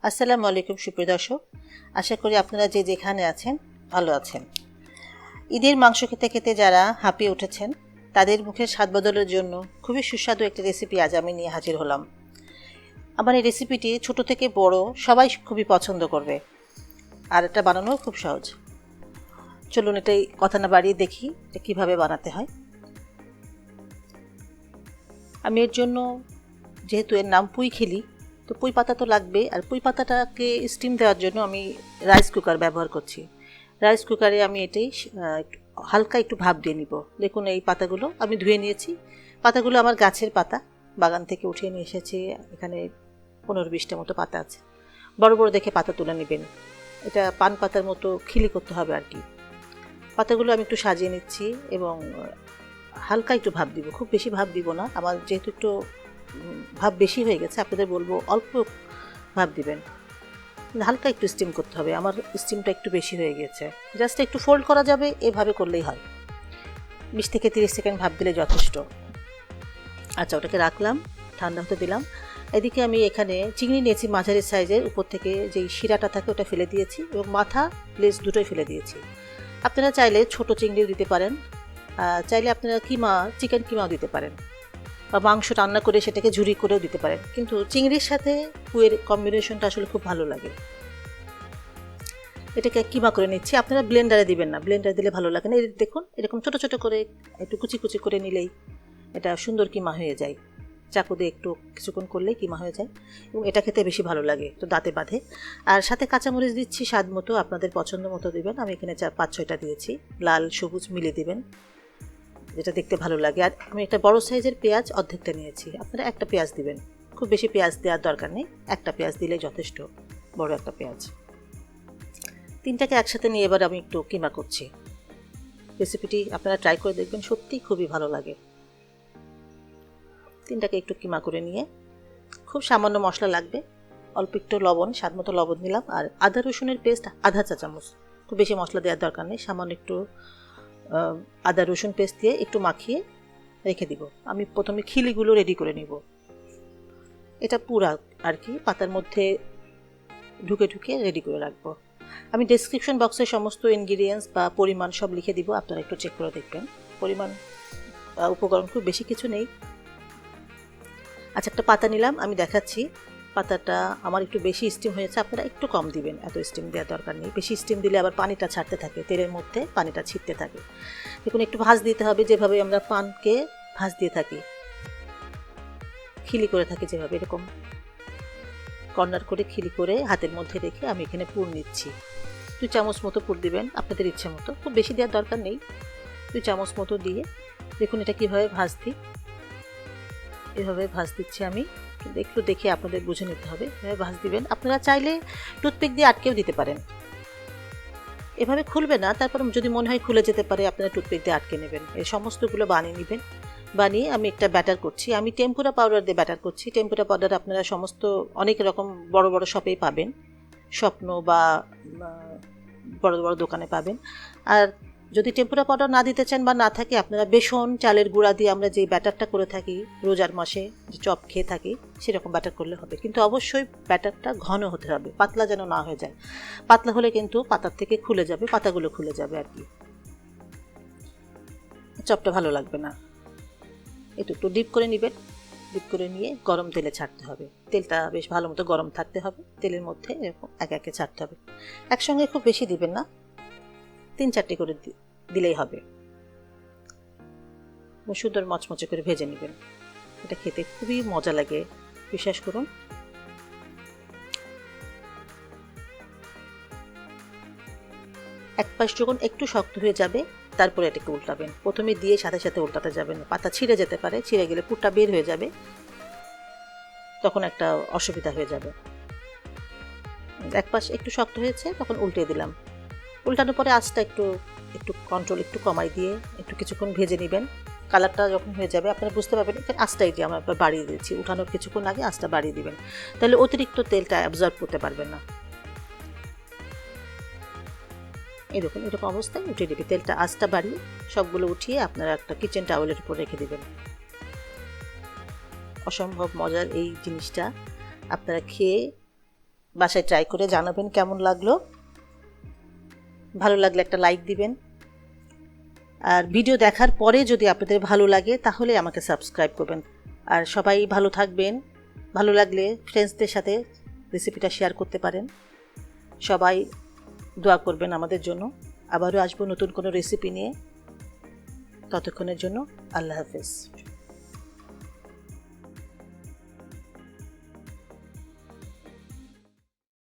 আসসালামু আলাইকুম সুপ্রিয় দর্শক, আশা করি আপনারা যে যেখানে আছেন ভালো আছেন। ঈদের মাংস খেতে খেতে যারা হাঁপিয়ে উঠেছেন তাদের মুখের স্বাদ বদলের জন্য খুবই সুস্বাদু একটি রেসিপি আজ আমি নিয়ে হাজির হলাম। আমার এই রেসিপিটি ছোট থেকে বড় সবাই খুবই পছন্দ করবে, আর এটা বানানোও খুব সহজ। চলুন এটাই কথা না বাড়িয়ে দেখি এটা কীভাবে বানাতে হয়। আমি এর জন্য, যেহেতু এর নাম পুইখেলি, তো পুঁই পাতা তো লাগবে, আর পুঁই পাতাটাকে স্টিম দেওয়ার জন্য আমি রাইস কুকার ব্যবহার করছি। রাইস কুকারে আমি এটাই হালকা একটু ভাপ দিয়ে নিব। দেখুন এই পাতাগুলো আমি ধুয়ে নিয়েছি। পাতাগুলো আমার গাছের পাতা, বাগান থেকে উঠিয়ে নিয়ে এসেছি। এখানে 15-20টা মতো পাতা আছে। বড় বড় দেখে পাতা তুলে নেবেন, এটা পান পাতার মতো খিলি করতে হবে আর কি। পাতাগুলো আমি একটু সাজিয়ে নিচ্ছি এবং হালকা একটু ভাপ দিব, খুব বেশি ভাপ দিব না। আমার যেহেতু একটু ভাপ বেশি হয়ে গেছে, আপনাদের বলবো অল্প ভাপ দিবেন, হালকা একটু স্টিম করতে হবে। আমার স্টিমটা একটু বেশি হয়ে গেছে, জাস্ট একটু ফোল্ড করা যাবে, এভাবে করলেই হয়। 20 থেকে 30 সেকেন্ড ভাপ দিলে যথেষ্ট। আচ্ছা, ওটাকে রাখলাম, ঠান্ডা হতে দিলাম। এদিকে আমি এখানে চিংড়ি নিয়েছি মাঝারি সাইজের, উপর থেকে যেই শিরাটা থাকে ওটা ফেলে দিয়েছি এবং মাথা লেজ দুটোই ফেলে দিয়েছি। আপনারা চাইলে ছোট চিংড়িও দিতে পারেন, চাইলে আপনারা চিকেন কিমাও দিতে পারেন, বা মাংস রান্না করে সেটাকে ঝুরি করেও দিতে পারেন, কিন্তু চিংড়ির সাথে পুঁইয়ের কম্বিনেশনটা আসলে খুব ভালো লাগে। এটাকে কিমা করে নিচ্ছি। আপনারা ব্লেন্ডারে দিবেন না, ব্লেন্ডারে দিলে ভালো লাগে না। দেখুন এরকম ছোট ছোট করে একটু কুচি কুচি করে নিলেই এটা সুন্দর কিমা হয়ে যায়। চাকু দিয়ে একটু কিছুক্ষণ করলেই কিমা হয়ে যায় এবং এটা খেতে বেশি ভালো লাগে, তো দাঁতে বাঁধে। আর সাথে কাঁচামরিচ দিচ্ছি স্বাদ মতো, আপনাদের পছন্দ মতো দিবেন। আমি এখানে 5-6টা দিয়েছি, লাল সবুজ মিলে দিবেন যেটা দেখতে ভালো লাগে। আর আমি একটা বড় সাইজের পেঁয়াজ অর্ধেকটা নিয়েছি, আপনারা একটা পেঁয়াজ দিবেন, খুব বেশি পেঁয়াজ দেওয়ার দরকার নেই, একটা পেঁয়াজ দিলে যথেষ্ট, বড় একটা পেঁয়াজ। 3টাকে একসাথে নিয়ে এবার আমি একটু কিমা করছি। রেসিপিটি আপনারা ট্রাই করে দেখবেন, সত্যিই খুবই ভালো লাগে। 3টাকে একটু কিমা করে নিয়ে খুব সামান্য মশলা লাগবে, অল্প একটু লবণ, স্বাদ মতো লবণ নিলাম, আর আদা রসুনের পেস্ট আধা চা চামচ, খুব বেশি মশলা দেওয়ার দরকার নেই, সামান্য একটু আদা রসুন পেস্ট দিয়ে একটু মাখিয়ে রেখে দিব। আমি প্রথমে খিলিগুলো রেডি করে নিব। এটা পুরা আর কি পাতার মধ্যে ঢুকে ঢুকে রেডি করে রাখবো। আমি ডেসক্রিপশন বক্সে সমস্ত ইনগ্রিডিয়েন্টস বা পরিমাণ সব লিখে দিব, আপনারা একটু চেক করে দেখবেন। পরিমাণ উপকরণ খুব বেশি কিছু নেই। আচ্ছা, একটা পাতা নিলাম, আমি দেখাচ্ছি। পাতাটা আমার একটু বেশি স্টিম হয়েছে, আপনারা একটু কম দিবেন, এত স্টিম দেওয়ার দরকার নেই। বেশি স্টিম দিলে আবার পানিটা ছাড়তে থাকে, তেলের মধ্যে পানিটা ছিটতে থাকে। দেখুন একটু ভাঁজ দিতে হবে, যেভাবে আমরা পানকে ভাঁজ দিয়ে থাকি, খিলি করে থাকি যেভাবে, এরকম কর্নার করে খিলি করে হাতের মধ্যে রেখে আমি এখানে পুর নিচ্ছি। 2 চামচ মতো পুর দিবেন আপনাদের ইচ্ছে মতো, খুব বেশি দেওয়ার দরকার নেই। 2 চামচ মতো দিয়ে দেখুন এটা কীভাবে ভাঁজ দিই, এভাবে ভাঁজ দিচ্ছি আমি, একটু দেখে আপনাদের বুঝে নিতে হবে। এভাবে ভাঁজ দিবেন। আপনারা চাইলে টুথপিক দিয়ে আটকেও দিতে পারেন, এভাবে খুলবে না, তারপর যদি মনে হয় খুলে যেতে পারে আপনারা টুথপিক দিয়ে আটকে নেবেন। এই সমস্তগুলো বানিয়ে নেবেন। বানিয়ে আমি একটা ব্যাটার করছি, আমি টেম্পুরা পাউডার দিয়ে ব্যাটার করছি। টেম্পুরা পাউডার আপনারা অনেক রকম বড় বড় শপেই পাবেন, স্বপ্ন বা বড় বড় দোকানে পাবেন। আর যদি টেম্পুরা পাউডার না দিতে চান বা না থাকে, আপনারা বেসন চালের গুঁড়া দিয়ে আমরা যে ব্যাটারটা করে থাকি রোজার মাসে, যে চপ খেয়ে থাকি, সেরকম ব্যাটার করলে হবে। কিন্তু অবশ্যই ব্যাটারটা ঘন হতে হবে, পাতলা যেন না হয়ে যায়। পাতলা হলে কিন্তু পাতার থেকে খুলে যাবে, পাতাগুলো খুলে যাবে আর কি, চপটা ভালো লাগবে না। একটু ডিপ করে নেবেন, ডিপ করে নিয়ে গরম তেলে ছাড়তে হবে। তেলটা বেশ ভালো মতো গরম থাকতে হবে, তেলের মধ্যে এরকম একে একে ছাড়তে হবে। একসঙ্গে খুব বেশি দিবেন না, 3-4টে করে দিলেই হবে। সুন্দর মচমচে করে ভেজে নেবেন, এটা খেতে খুবই মজা লাগে, বিশ্বাস করুন। এক পাশ যখন একটু শক্ত হয়ে যাবে তারপরে এটাকে উল্টাবেন, প্রথমে দিয়ে সাথে সাথে উল্টাতে যাবেন না, পাতা ছিঁড়ে যেতে পারে, ছিঁড়ে গেলে পুরটা বের হয়ে যাবে, তখন একটা অসুবিধা হয়ে যাবে। এক পাশ একটু শক্ত হয়েছে তখন উল্টে দিলাম। উল্টানোর পরে আঁচটা একটু কন্ট্রোল একটু কমাই দিয়ে একটু কিছুক্ষণ ভেজে নেবেন। কালারটা যখন হয়ে যাবে আপনারা বুঝতে পারবেন আঁচটাই যে আমরা বাড়িয়ে দিচ্ছি, উঠানোর কিছুক্ষণ আগে আঁচটা বাড়িয়ে দিবেন, তাহলে অতিরিক্ত তেলটা অ্যাবজর্ব করতে পারবেন না। এরকম অবস্থায় উঠিয়ে দিবি, তেলটা আঁচটা বাড়িয়ে সবগুলো উঠিয়ে আপনারা একটা কিচেন টাওয়েলের উপর রেখে দিবেন। অসম্ভব মজার এই জিনিসটা, আপনারা খেয়ে বাসায় ট্রাই করে জানাবেন কেমন লাগলো। ভালো লাগলে একটা লাইক দিবেন, আর ভিডিও দেখার পরে যদি আপনাদের ভালো লাগে তাহলে আমাকে সাবস্ক্রাইব করবেন। আর সবাই ভালো থাকবেন, ভালো লাগলে ফ্রেন্ডসদের সাথে রেসিপিটা শেয়ার করতে পারেন। সবাই দোয়া করবেন আমাদের জন্য। আবারও আসবো নতুন কোনো রেসিপি নিয়ে। ততক্ষণের জন্য আল্লাহ হাফেজ।